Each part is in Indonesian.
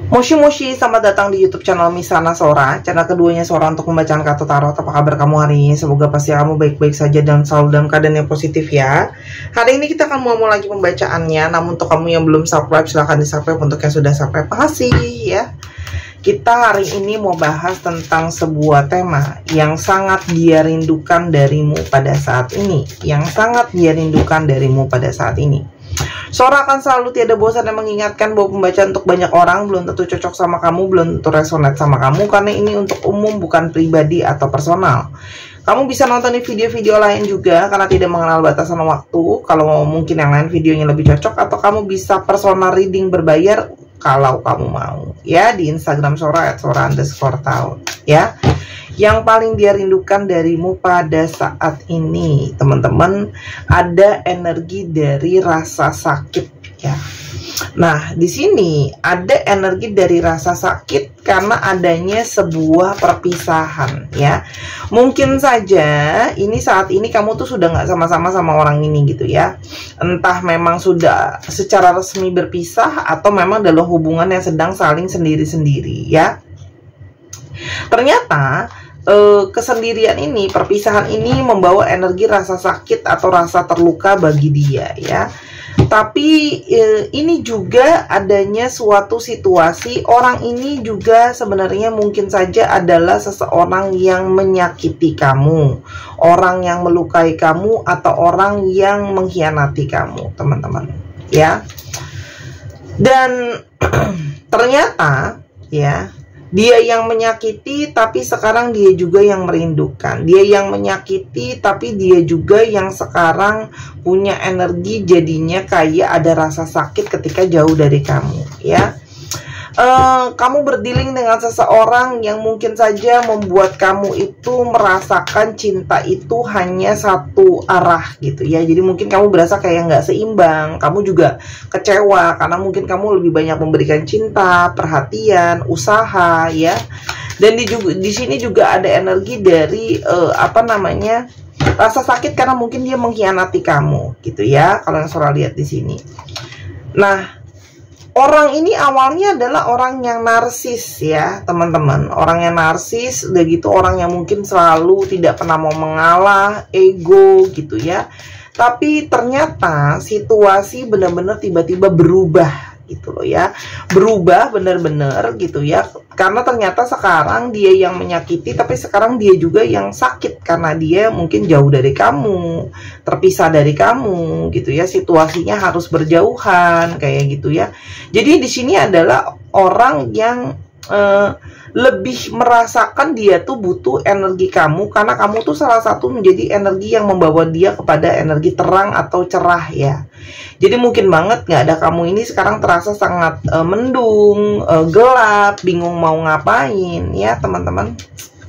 Moshi Moshi, selamat datang di YouTube channel Misana Sora, channel keduanya Sora untuk membacakan kartu tarot. Apa kabar kamu hari ini? Semoga pasti kamu baik-baik saja dan selalu dalam keadaan yang positif ya. Hari ini kita akan mulai lagi pembacaannya. Namun untuk kamu yang belum subscribe, silahkan di subscribe. Untuk yang sudah subscribe, makasih ya. Kita hari ini mau bahas tentang sebuah tema yang sangat dia rindukan darimu pada saat ini. Yang sangat dia rindukan darimu pada saat ini. Sora akan selalu tiada bosan dan mengingatkan bahwa pembacaan untuk banyak orang belum tentu cocok sama kamu, belum tentu resonate sama kamu, karena ini untuk umum, bukan pribadi atau personal. Kamu bisa nonton di video-video lain juga karena tidak mengenal batasan waktu. Kalau mungkin yang lain videonya lebih cocok, atau kamu bisa personal reading berbayar kalau kamu mau ya, di Instagram Sora @sora_taut ya. Yang paling dia rindukan darimu pada saat ini, teman-teman, ada energi dari rasa sakit ya. Nah, di sini ada energi dari rasa sakit karena adanya sebuah perpisahan ya. Mungkin saja ini saat ini kamu tuh sudah nggak sama-sama sama orang ini gitu ya. Entah memang sudah secara resmi berpisah atau memang dalam hubungan yang sedang saling sendiri-sendiri ya. Ternyata kesendirian ini, perpisahan ini membawa energi rasa sakit atau rasa terluka bagi dia ya. Tapi ini juga adanya suatu situasi, orang ini juga sebenarnya mungkin saja adalah seseorang yang menyakiti kamu, orang yang melukai kamu, atau orang yang mengkhianati kamu, teman-teman ya. Dan ternyata ya, dia yang menyakiti, tapi sekarang dia juga yang merindukan. Dia yang menyakiti, tapi dia juga yang sekarang punya energi, jadinya kayak ada rasa sakit ketika jauh dari kamu ya. Kamu berdealing dengan seseorang yang mungkin saja membuat kamu itu merasakan cinta itu hanya satu arah gitu ya. Jadi mungkin kamu berasa kayak nggak seimbang. Kamu juga kecewa karena mungkin kamu lebih banyak memberikan cinta, perhatian, usaha ya. Dan di sini juga ada energi dari rasa sakit karena mungkin dia mengkhianati kamu gitu ya. Kalau yang Sora lihat di sini. Nah, orang ini awalnya adalah orang yang narsis ya, teman-teman. Orang yang narsis, udah gitu orang yang mungkin selalu tidak pernah mau mengalah, ego gitu ya. Tapi ternyata situasi benar-benar tiba-tiba berubah gitu loh ya. Berubah benar-benar gitu ya. Karena ternyata sekarang dia yang menyakiti, tapi sekarang dia juga yang sakit karena dia mungkin jauh dari kamu, terpisah dari kamu gitu ya. Situasinya harus berjauhan kayak gitu ya. Jadi di sini adalah orang yang lebih merasakan dia tuh butuh energi kamu, karena kamu tuh salah satu menjadi energi yang membawa dia kepada energi terang atau cerah ya. Jadi mungkin banget nggak ada kamu ini sekarang terasa sangat mendung, gelap, bingung mau ngapain ya teman-teman.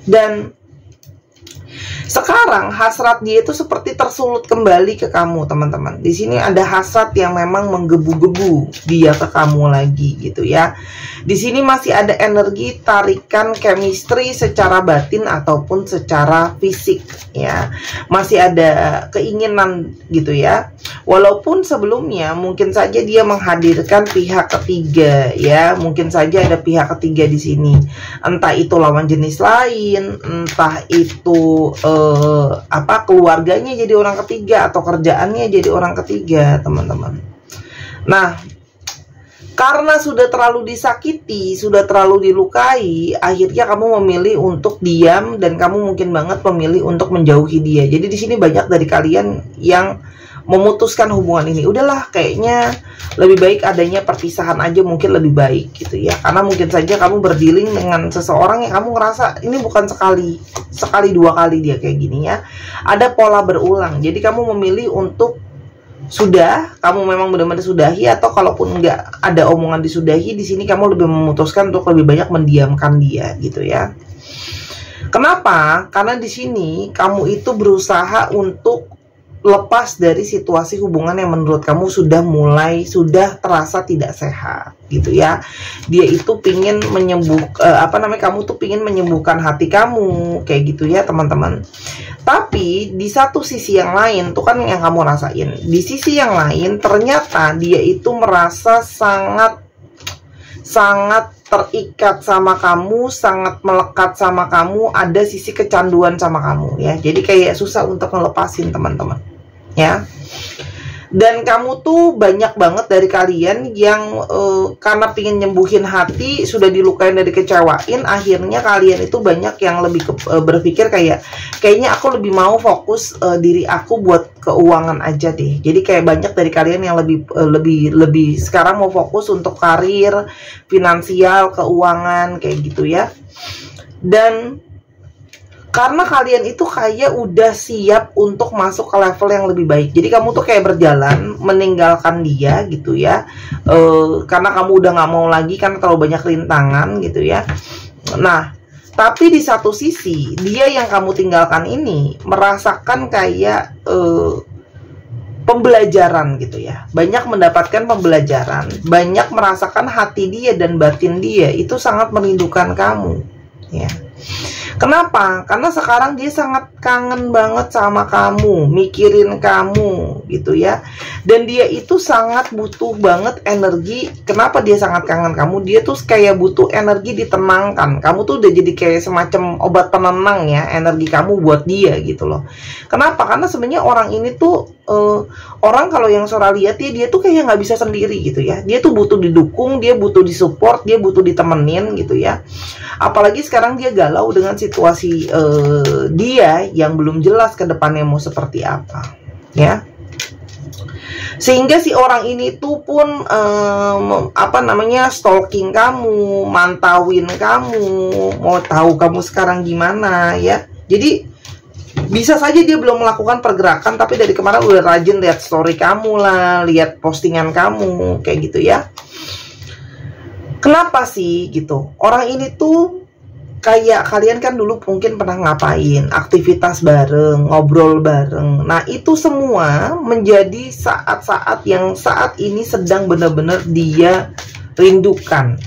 Dan sekarang hasrat dia itu seperti tersulut kembali ke kamu, teman-teman. Di sini ada hasrat yang memang menggebu-gebu dia ke kamu lagi gitu ya. Di sini masih ada energi tarikan chemistry secara batin ataupun secara fisik ya. Masih ada keinginan gitu ya. Walaupun sebelumnya mungkin saja dia menghadirkan pihak ketiga ya. Mungkin saja ada pihak ketiga di sini. Entah itu lawan jenis lain, entah itu keluarganya jadi orang ketiga, atau kerjaannya jadi orang ketiga, teman-teman. Nah, karena sudah terlalu disakiti, sudah terlalu dilukai, akhirnya kamu memilih untuk diam, dan kamu mungkin banget memilih untuk menjauhi dia. Jadi di sini banyak dari kalian yang memutuskan hubungan ini. Udahlah, kayaknya lebih baik adanya perpisahan aja, mungkin lebih baik gitu ya. Karena mungkin saja kamu berdealing dengan seseorang yang kamu ngerasa ini bukan sekali dua kali dia kayak gini ya. Ada pola berulang. Jadi kamu memilih untuk kamu memang benar-benar sudahi, atau kalaupun nggak ada omongan disudahi, di sini kamu lebih memutuskan untuk lebih banyak mendiamkan dia gitu ya. Kenapa? Karena di sini kamu itu berusaha untuk lepas dari situasi hubungan yang menurut kamu sudah terasa tidak sehat gitu ya. Dia itu pingin kamu tuh pingin menyembuhkan hati kamu kayak gitu ya, teman-teman. Tapi di satu sisi yang lain tuh kan yang kamu rasain, di sisi yang lain ternyata dia itu merasa sangat terikat sama kamu, sangat melekat sama kamu, ada sisi kecanduan sama kamu ya. Jadi kayak susah untuk ngelepasin teman-teman ya. Dan kamu tuh banyak banget dari kalian yang karena pingin nyembuhin hati, sudah dilukain dari kecewain, akhirnya kalian itu banyak yang lebih berpikir kayaknya aku lebih mau fokus diri aku buat keuangan aja deh. Jadi kayak banyak dari kalian yang lebih sekarang mau fokus untuk karir, finansial, keuangan kayak gitu ya. Dan karena kalian itu kayak udah siap untuk masuk ke level yang lebih baik. Jadi kamu tuh kayak berjalan meninggalkan dia gitu ya, karena kamu udah nggak mau lagi karena terlalu banyak rintangan gitu ya. Nah, tapi di satu sisi dia yang kamu tinggalkan ini merasakan kayak pembelajaran gitu ya, banyak mendapatkan pembelajaran, banyak merasakan hati dia dan batin dia itu sangat merindukan kamu ya. Kenapa? Karena sekarang dia sangat kangen banget sama kamu, mikirin kamu gitu ya. Dan dia itu sangat butuh banget energi. Kenapa dia sangat kangen kamu? Dia tuh kayak butuh energi ditenangkan. Kamu tuh udah jadi kayak semacam obat penenang ya, energi kamu buat dia gitu loh. Kenapa? Karena sebenarnya orang ini tuh orang kalau yang Sora lihat ya, dia tuh kayak nggak bisa sendiri gitu ya. Dia tuh butuh didukung, dia butuh disupport, dia butuh ditemenin gitu ya. Apalagi sekarang dia galau dengan situasi dia yang belum jelas ke depannya mau seperti apa ya. Sehingga si orang ini tuh pun stalking kamu, mantauin kamu, mau tahu kamu sekarang gimana ya. Jadi bisa saja dia belum melakukan pergerakan, tapi dari kemarin udah rajin lihat story kamu lah, lihat postingan kamu kayak gitu ya. Kenapa sih gitu? Orang ini tuh kayak kalian kan dulu mungkin pernah ngapain, aktivitas bareng, ngobrol bareng. Nah, itu semua menjadi saat-saat yang saat ini sedang benar-benar dia rindukan.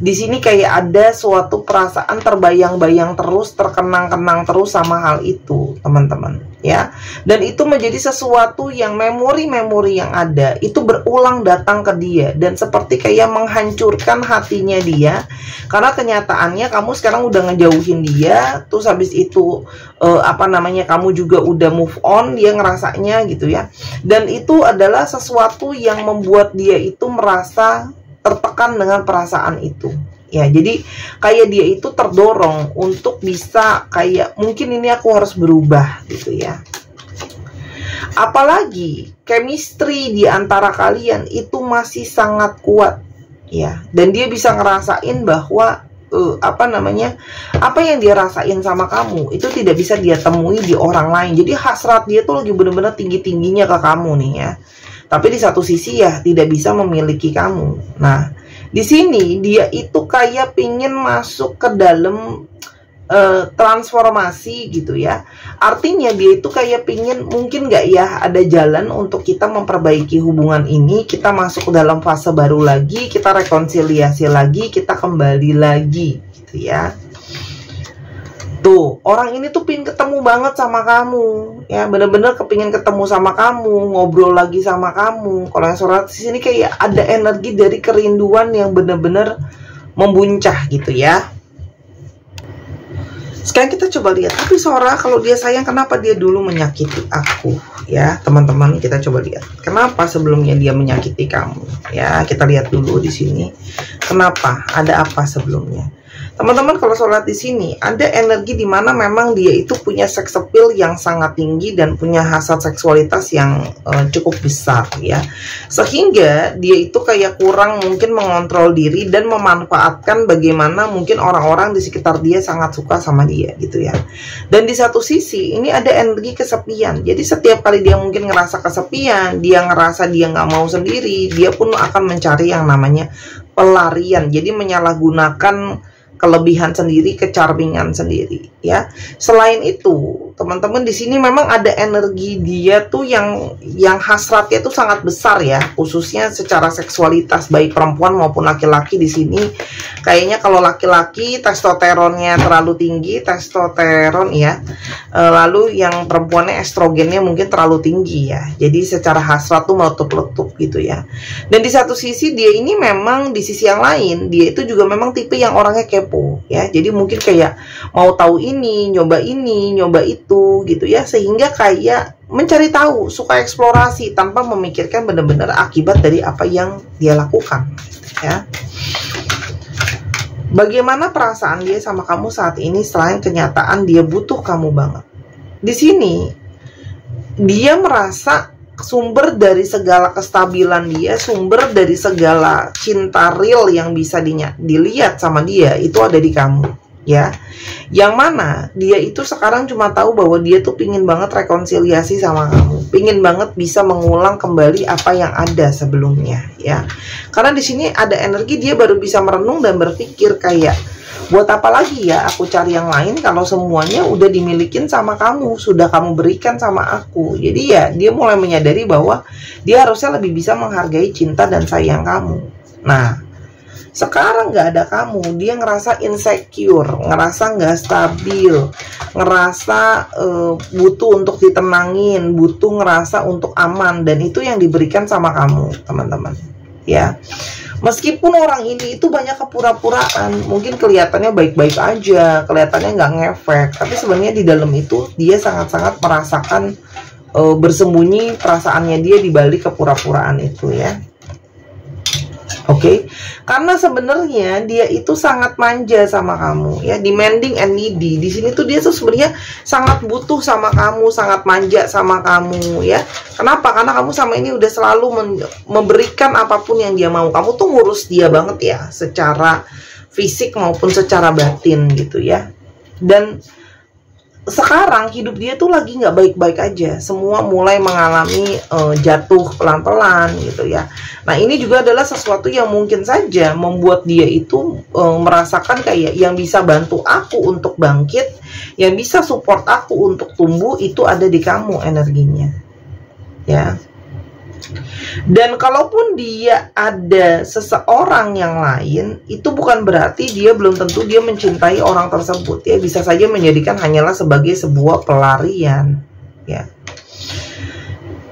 Di sini kayak ada suatu perasaan terbayang-bayang terus, terkenang-kenang terus sama hal itu, teman-teman, ya. Dan itu menjadi sesuatu yang memori-memori yang ada itu berulang datang ke dia dan seperti kayak menghancurkan hatinya dia. Karena kenyataannya kamu sekarang udah ngejauhin dia, terus habis itu kamu juga udah move on, dia ngerasanya gitu ya. Dan itu adalah sesuatu yang membuat dia itu merasa tertekan dengan perasaan itu ya. Jadi kayak dia itu terdorong untuk bisa kayak mungkin ini aku harus berubah gitu ya. Apalagi chemistry di antara kalian itu masih sangat kuat ya, dan dia bisa ngerasain bahwa apa yang dia rasain sama kamu itu tidak bisa dia temui di orang lain. Jadi hasrat dia tuh lagi bener-bener tinggi-tingginya ke kamu nih ya. Tapi di satu sisi ya tidak bisa memiliki kamu. Nah, di sini dia itu kayak pingin masuk ke dalam transformasi gitu ya. Artinya dia itu kayak pingin, mungkin nggak ya ada jalan untuk kita memperbaiki hubungan ini, kita masuk ke dalam fase baru lagi, kita rekonsiliasi lagi, kita kembali lagi gitu ya. Tuh, orang ini tuh pingin ketemu banget sama kamu ya, bener-bener kepingin ketemu sama kamu, ngobrol lagi sama kamu. Kalau yang Sora di sini kayak ada energi dari kerinduan yang bener-bener membuncah gitu ya. Sekarang kita coba lihat, tapi Sora kalau dia sayang kenapa dia dulu menyakiti aku ya, teman-teman. Kita coba lihat kenapa sebelumnya dia menyakiti kamu ya. Kita lihat dulu di sini kenapa, ada apa sebelumnya. Teman-teman, kalau sholat di sini ada energi di mana memang dia itu punya sex appeal yang sangat tinggi dan punya hasrat seksualitas yang cukup besar ya, sehingga dia itu kayak kurang mungkin mengontrol diri dan memanfaatkan bagaimana mungkin orang-orang di sekitar dia sangat suka sama dia gitu ya. Dan di satu sisi ini ada energi kesepian. Jadi setiap kali dia mungkin ngerasa kesepian, dia ngerasa dia nggak mau sendiri, dia pun akan mencari yang namanya pelarian. Jadi menyalahgunakan kelebihan sendiri, kecharmingan sendiri ya. Selain itu, teman-teman di sini memang ada energi dia tuh yang hasratnya tuh sangat besar ya, khususnya secara seksualitas baik perempuan maupun laki-laki di sini. Kayaknya kalau laki-laki testosteronnya terlalu tinggi, testosteron ya. Lalu yang perempuannya estrogennya mungkin terlalu tinggi ya. Jadi secara hasrat tuh meletup-letup gitu ya. Dan di satu sisi dia ini memang di sisi yang lain dia itu juga memang tipe yang orangnya kepo ya. Jadi mungkin kayak mau tahu ini, nyoba itu gitu ya, sehingga kayak mencari tahu, suka eksplorasi tanpa memikirkan benar-benar akibat dari apa yang dia lakukan ya. Bagaimana perasaan dia sama kamu saat ini selain kenyataan dia butuh kamu banget? Di sini dia merasa sumber dari segala kestabilan dia, sumber dari segala cinta real yang bisa dilihat sama dia itu ada di kamu ya. Yang mana dia itu sekarang cuma tahu bahwa dia tuh pingin banget rekonsiliasi sama kamu, pingin banget bisa mengulang kembali apa yang ada sebelumnya ya. Karena di sini ada energi dia baru bisa merenung dan berpikir kayak, buat apa lagi ya aku cari yang lain kalau semuanya udah dimilikin sama kamu, sudah kamu berikan sama aku. Jadi ya dia mulai menyadari bahwa dia harusnya lebih bisa menghargai cinta dan sayang kamu. Nah sekarang nggak ada kamu, dia ngerasa insecure, ngerasa nggak stabil, ngerasa butuh untuk ditenangin, butuh ngerasa untuk aman, dan itu yang diberikan sama kamu teman-teman ya. Meskipun orang ini itu banyak kepura-puraan, mungkin kelihatannya baik-baik aja, kelihatannya nggak ngefek, tapi sebenarnya di dalam itu dia sangat-sangat merasakan bersembunyi perasaannya dia di balik kepura-puraan itu ya. Oke, karena sebenarnya dia itu sangat manja sama kamu ya, demanding and needy. Di sini tuh dia tuh sebenarnya sangat butuh sama kamu, sangat manja sama kamu ya. Kenapa? Karena kamu sama ini udah selalu memberikan apapun yang dia mau. Kamu tuh ngurus dia banget ya, secara fisik maupun secara batin gitu ya. Dan sekarang hidup dia tuh lagi nggak baik-baik aja, semua mulai mengalami jatuh pelan-pelan gitu ya. Nah ini juga adalah sesuatu yang mungkin saja membuat dia itu merasakan kayak yang bisa bantu aku untuk bangkit, yang bisa support aku untuk tumbuh itu ada di kamu energinya ya. Dan kalaupun dia ada seseorang yang lain, itu bukan berarti dia belum tentu dia mencintai orang tersebut ya. Bisa saja menjadikan hanyalah sebagai sebuah pelarian ya.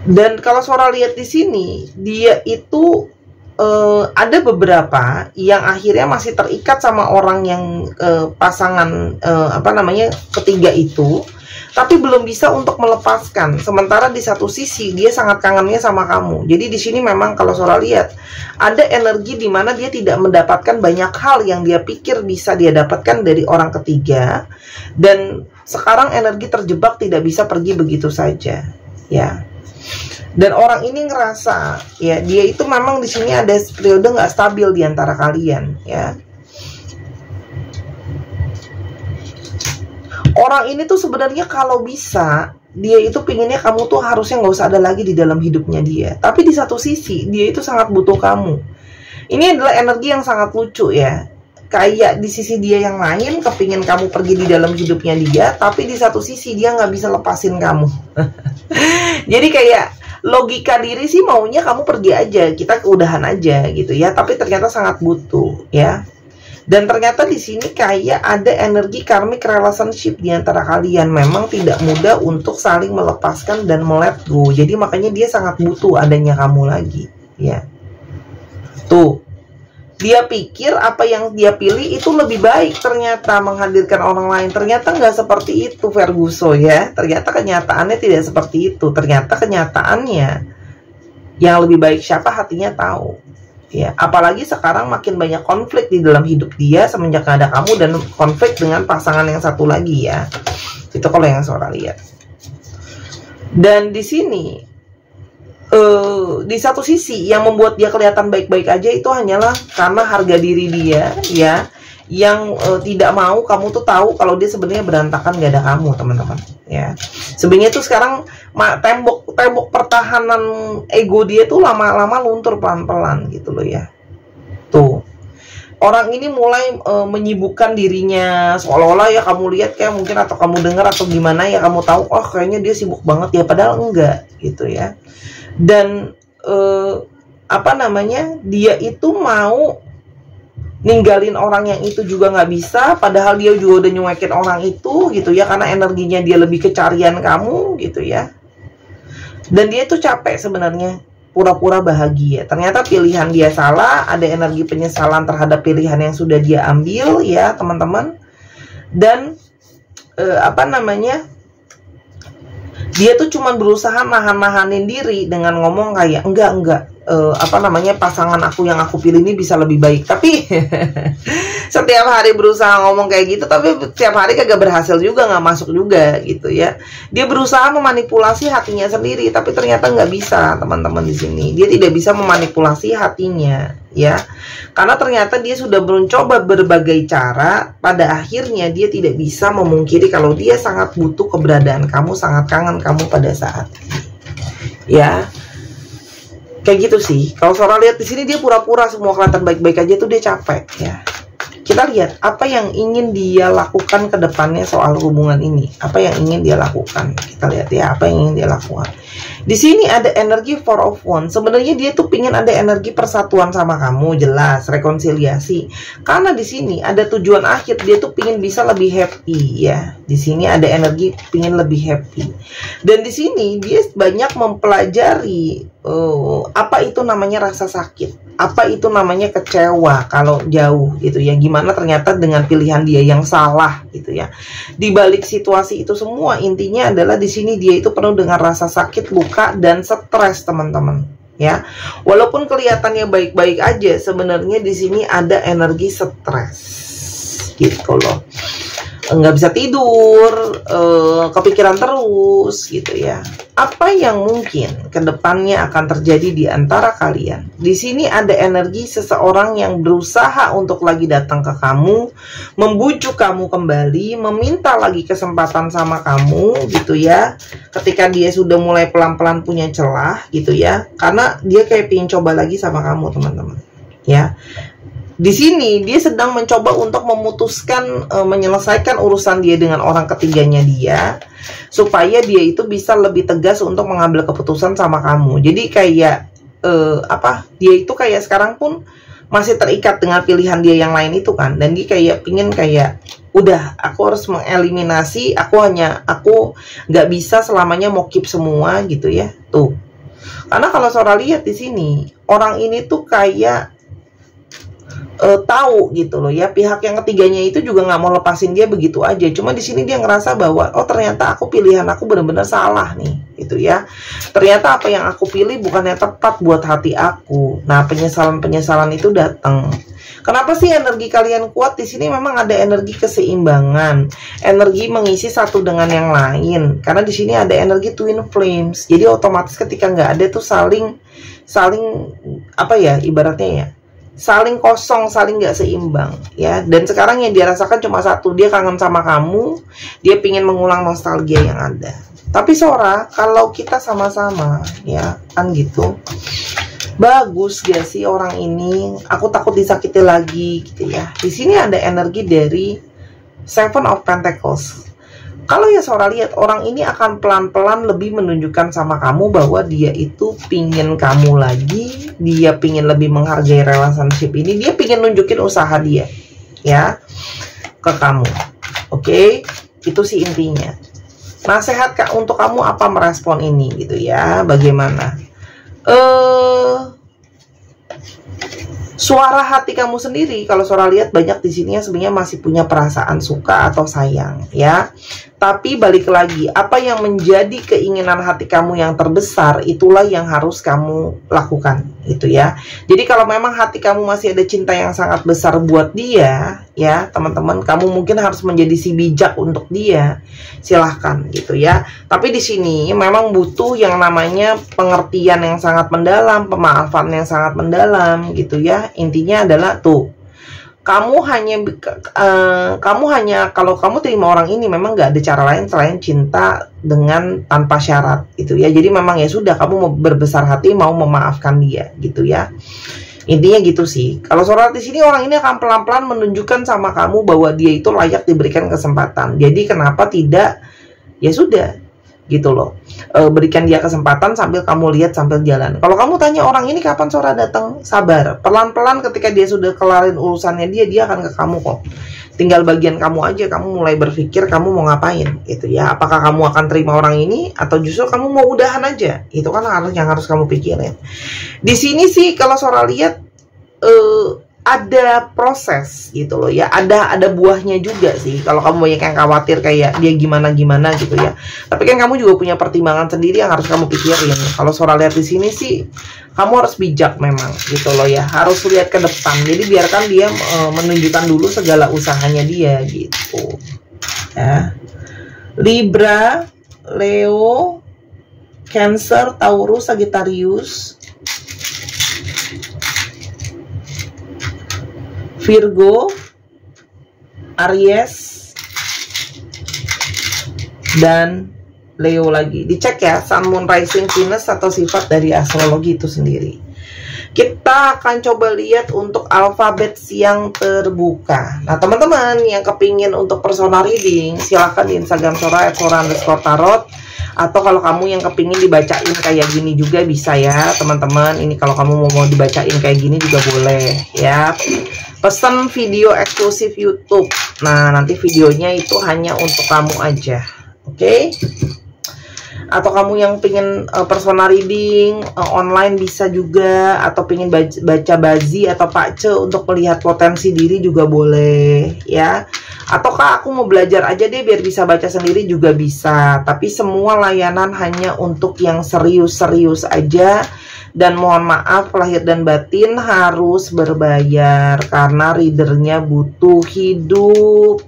Dan kalau Suara lihat di sini, dia itu ada beberapa yang akhirnya masih terikat sama orang yang pasangan ketiga itu, tapi belum bisa untuk melepaskan. Sementara di satu sisi dia sangat kangennya sama kamu. Jadi di sini memang kalau Suara lihat ada energi di mana dia tidak mendapatkan banyak hal yang dia pikir bisa dia dapatkan dari orang ketiga, dan sekarang energi terjebak tidak bisa pergi begitu saja ya. Dan orang ini ngerasa ya dia itu memang di sini ada periode nggak stabil di antara kalian ya. Orang ini tuh sebenarnya kalau bisa dia itu pinginnya kamu tuh harusnya nggak usah ada lagi di dalam hidupnya dia. Tapi di satu sisi dia itu sangat butuh kamu. Ini adalah energi yang sangat lucu ya. Kayak di sisi dia yang lain kepingin kamu pergi di dalam hidupnya dia, tapi di satu sisi dia nggak bisa lepasin kamu. Jadi kayak logika diri sih maunya kamu pergi aja, kita keudahan aja gitu ya. Tapi ternyata sangat butuh ya. Dan ternyata di sini kayak ada energi karmic relationship di antara kalian. Memang tidak mudah untuk saling melepaskan dan let go. Jadi makanya dia sangat butuh adanya kamu lagi ya. Tuh, dia pikir apa yang dia pilih itu lebih baik, ternyata menghadirkan orang lain. Ternyata nggak seperti itu Verguso ya. Ternyata kenyataannya tidak seperti itu. Ternyata kenyataannya yang lebih baik siapa hatinya tahu ya. Apalagi sekarang makin banyak konflik di dalam hidup dia semenjak ada kamu, dan konflik dengan pasangan yang satu lagi ya. Itu kalau yang Suara lihat. Dan di sini di satu sisi yang membuat dia kelihatan baik-baik aja itu hanyalah karena harga diri dia ya, yang tidak mau kamu tuh tahu kalau dia sebenarnya berantakan gak ada kamu teman-teman ya. Sebenarnya tuh sekarang tembok pertahanan ego dia tuh lama-lama luntur pelan-pelan gitu loh ya. Tuh. orang ini mulai menyibukkan dirinya, seolah-olah ya kamu lihat kayak mungkin, atau kamu dengar atau gimana ya, kamu tahu oh kayaknya dia sibuk banget ya, padahal enggak gitu ya. Dan apa namanya, dia itu mau ninggalin orang yang itu juga nggak bisa, padahal dia juga udah nyuekin orang itu gitu ya, karena energinya dia lebih kecarian kamu gitu ya. Dan dia tuh capek sebenarnya pura-pura bahagia, ternyata pilihan dia salah, ada energi penyesalan terhadap pilihan yang sudah dia ambil ya teman-teman. Dan apa namanya, dia tuh cuman berusaha nahan-nahanin diri dengan ngomong kayak enggak, apa namanya, pasangan aku yang aku pilih ini bisa lebih baik. Tapi setiap hari berusaha ngomong kayak gitu, tapi setiap hari kagak berhasil juga, nggak masuk juga gitu ya. Dia berusaha memanipulasi hatinya sendiri, tapi ternyata nggak bisa teman-teman. Di sini dia tidak bisa memanipulasi hatinya ya, karena ternyata dia sudah mencoba berbagai cara. Pada akhirnya dia tidak bisa memungkiri kalau dia sangat butuh keberadaan kamu, sangat kangen kamu pada saat ini ya. Kayak gitu sih. Kalau Sora lihat di sini dia pura-pura semua kelihatan baik-baik aja, tuh dia capek ya. Kita lihat apa yang ingin dia lakukan ke depannya soal hubungan ini. Apa yang ingin dia lakukan? Kita lihat ya, apa yang ingin dia lakukan. Di sini ada energi Four of Wands. Sebenarnya dia tuh pingin ada energi persatuan sama kamu, jelas, rekonsiliasi. Karena di sini ada tujuan akhir, dia tuh pingin bisa lebih happy ya. Di sini ada energi pingin lebih happy. Dan di sini dia banyak mempelajari apa itu namanya rasa sakit, apa itu namanya kecewa kalau jauh gitu ya. Gimana ternyata dengan pilihan dia yang salah gitu ya. Di balik situasi itu semua, intinya adalah di sini dia itu penuh dengan rasa sakit, luka, dan stres teman-teman ya. Walaupun kelihatannya baik-baik aja, sebenarnya di sini ada energi stres gitu loh. Nggak bisa tidur, kepikiran terus gitu ya. Apa yang mungkin kedepannya akan terjadi di antara kalian? Di sini ada energi seseorang yang berusaha untuk lagi datang ke kamu, membujuk kamu kembali, meminta lagi kesempatan sama kamu gitu ya. Ketika dia sudah mulai pelan-pelan punya celah gitu ya, karena dia kayak pengen coba lagi sama kamu teman-teman ya. Di sini dia sedang mencoba untuk memutuskan, menyelesaikan urusan dia dengan orang ketiganya dia, supaya dia itu bisa lebih tegas untuk mengambil keputusan sama kamu. Jadi kayak dia itu kayak sekarang pun masih terikat dengan pilihan dia yang lain itu kan, dan dia kayak pingin kayak udah, aku harus mengeliminasi, aku nggak bisa selamanya mau keep semua gitu ya tuh. Karena kalau Sora lihat di sini, orang ini tuh kayak tahu gitu loh ya, pihak yang ketiganya itu juga nggak mau lepasin dia begitu aja. Cuma di sini dia ngerasa bahwa oh ternyata pilihan aku benar-benar salah nih gitu ya. Ternyata apa yang aku pilih bukan yang tepat buat hati aku. Nah, penyesalan itu datang. Kenapa sih energi kalian kuat di sini? Memang ada energi keseimbangan, energi mengisi satu dengan yang lain. Karena di sini ada energi twin flames. Jadi otomatis ketika nggak ada tuh saling apa ya, ibaratnya ya, saling kosong, saling nggak seimbang ya. Dan sekarang yang dia rasakan cuma satu, dia kangen sama kamu, dia pingin mengulang nostalgia yang ada. Tapi Sora, kalau kita sama-sama ya kan gitu, bagus gak sih orang ini? Aku takut disakiti lagi gitu ya. Di sini ada energi dari Seven of Pentacles. Kalau ya Sora lihat, orang ini akan pelan-pelan lebih menunjukkan sama kamu bahwa dia itu pingin kamu lagi, dia pingin lebih menghargai relationship ini, dia pingin nunjukin usaha dia ya ke kamu. Oke, itu sih intinya. Nasihat Kak untuk kamu apa merespon ini gitu ya, bagaimana? Suara hati kamu sendiri, kalau Sora lihat banyak di sini yang sebenarnya masih punya perasaan suka atau sayang ya. Tapi balik lagi, apa yang menjadi keinginan hati kamu yang terbesar, itulah yang harus kamu lakukan gitu ya. Jadi kalau memang hati kamu masih ada cinta yang sangat besar buat dia ya teman-teman, kamu mungkin harus menjadi si bijak untuk dia, silahkan gitu ya. Tapi di sini memang butuh yang namanya pengertian yang sangat mendalam, pemaafan yang sangat mendalam gitu ya. Intinya adalah tuh, kamu hanya kalau kamu terima orang ini, memang gak ada cara lain selain cinta dengan tanpa syarat gitu ya. Jadi memang ya sudah, kamu mau berbesar hati, mau memaafkan dia gitu ya. Intinya gitu sih. Kalau suara di sini, orang ini akan pelan-pelan menunjukkan sama kamu bahwa dia itu layak diberikan kesempatan. Jadi kenapa tidak? Ya sudah, gitu loh. Berikan dia kesempatan sambil kamu lihat sambil jalan. Kalau kamu tanya orang ini kapan suara datang, sabar. Pelan-pelan ketika dia sudah kelarin urusannya dia akan ke kamu kok. Tinggal bagian kamu aja, kamu mulai berpikir kamu mau ngapain gitu ya. Apakah kamu akan terima orang ini atau justru kamu mau udahan aja? Itu kan yang harus kamu pikirin. Di sini sih kalau Sora lihat ada proses gitu loh ya. Ada buahnya juga sih. Kalau kamu banyak yang khawatir kayak dia gimana gitu ya. Tapi kan kamu juga punya pertimbangan sendiri yang harus kamu pikirin. Kalau Sora lihat di sini sih, kamu harus bijak memang gitu loh ya, harus lihat ke depan. Jadi biarkan dia menunjukkan dulu segala usahanya dia gitu ya. Libra, Leo, Cancer, Taurus, Sagittarius, Virgo, Aries, dan Leo lagi. Dicek ya Sun, Moon, Rising, Venus atau sifat dari astrologi itu sendiri. Kita akan coba lihat untuk alfabet yang terbuka. Nah teman-teman yang kepingin untuk personal reading, silahkan di Instagram Sora_tarot. Atau kalau kamu yang kepingin dibacain kayak gini juga bisa ya teman-teman. Ini kalau kamu mau dibacain kayak gini juga boleh ya. Pesan video eksklusif YouTube. Nah nanti videonya itu hanya untuk kamu aja. Oke? Atau kamu yang pengen personal reading online bisa juga, atau pengen baca bazi atau pace untuk melihat potensi diri juga boleh ya. Ataukah aku mau belajar aja deh biar bisa baca sendiri juga bisa. Tapi semua layanan hanya untuk yang serius-serius aja. Dan mohon maaf lahir dan batin harus berbayar karena readernya butuh hidup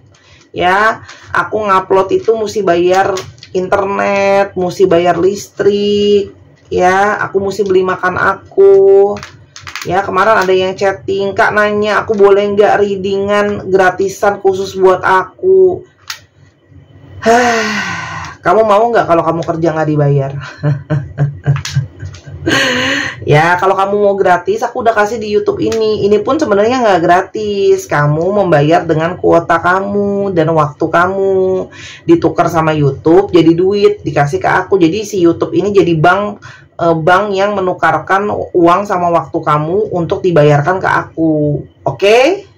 ya. Aku ngupload itu mesti bayar internet, mesti bayar listrik ya, aku mesti beli makan aku ya. Kemarin ada yang chatting, Kak nanya aku boleh nggak readingan gratisan khusus buat aku. Kamu mau nggak kalau kamu kerja nggak dibayar? Ya kalau kamu mau gratis, aku udah kasih di YouTube ini. Ini pun sebenarnya nggak gratis. Kamu membayar dengan kuota kamu dan waktu kamu, ditukar sama YouTube jadi duit, dikasih ke aku. Jadi si YouTube ini jadi bank yang menukarkan uang sama waktu kamu untuk dibayarkan ke aku. Oke?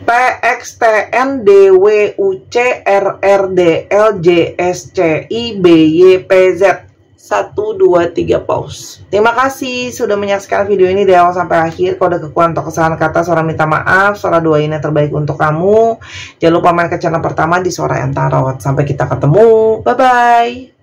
PXTN DWUC RRDL JSCI BYPZ 1, 2, 3 pause. Terima kasih sudah menyaksikan video ini dari awal sampai akhir. Kalau ada kekurangan atau kesalahan kata, Sora minta maaf. Sora doain yang terbaik untuk kamu. Jangan lupa main ke channel pertama di Sora Tarot. Sampai kita ketemu. Bye-bye.